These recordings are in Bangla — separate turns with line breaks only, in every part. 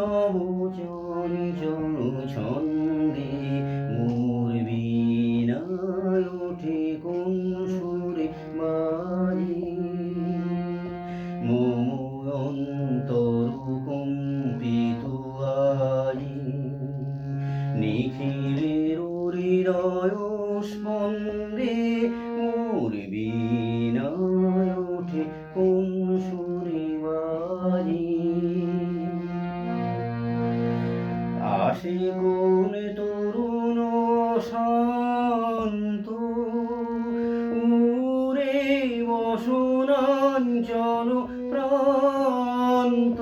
নব চঞ্চল ছন্দে মোর বীণায় ওঠে কোন সুরে বাজে মম অন্তর কম্পিত আজি নিখিলের হৃদয় স্পন্দে মোর বীণায় ওঠে কোন সুরে বাজে আসে কোন তরুণ শান্ত উরে বসনাঞ্চল প্রান্ত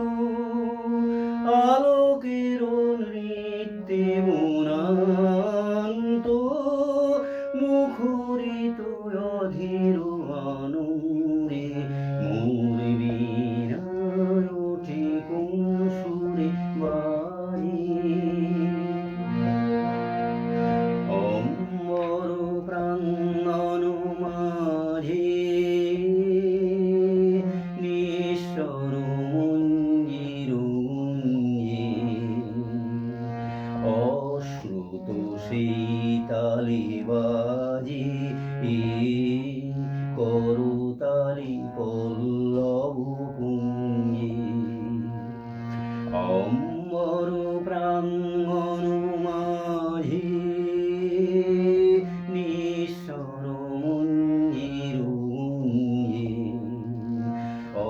আলোকের নৃত্যে মনান্ত মুখরিত অধীর আনন্দে মোর বীণায় ওঠে কোন সুরে বাজে অম্বর প্রাঙ্গণ মাঝে নিঃস্বর মঞ্জির গুঞ্জে অশ্রুত শীতালি বাজে করতালি পল্লব পুঞ্জে অম্বর প্রাঙ্গণ মাঝে নিঃস্বর মঞ্জির গুঞ্জে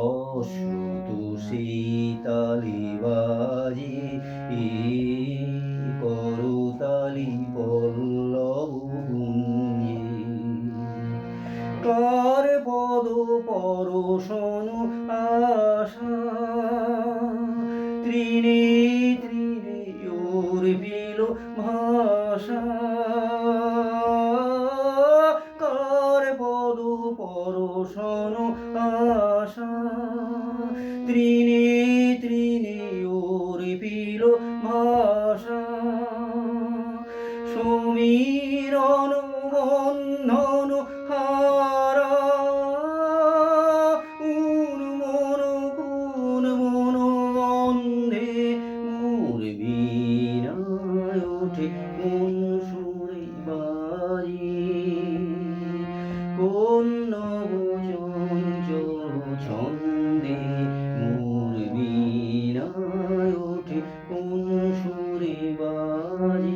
অশ্রুত শীতালি বাজে করতালি পল্লব পুঞ্জে কার পদ পরশন আশা তৃণে তৃণে উর্বিল ভাষা কার পদ পরশন আশা তৃণে তৃণে উর্বিল ভাষা সমীরণ বন্ধন হারা কোন মন বন্ধে মোর বীণায় ওঠে কোন সুরে বাজে কোন নব চঞ্চল ছন্দে মোর বীণায় ওঠে কোন সুরে বাজে।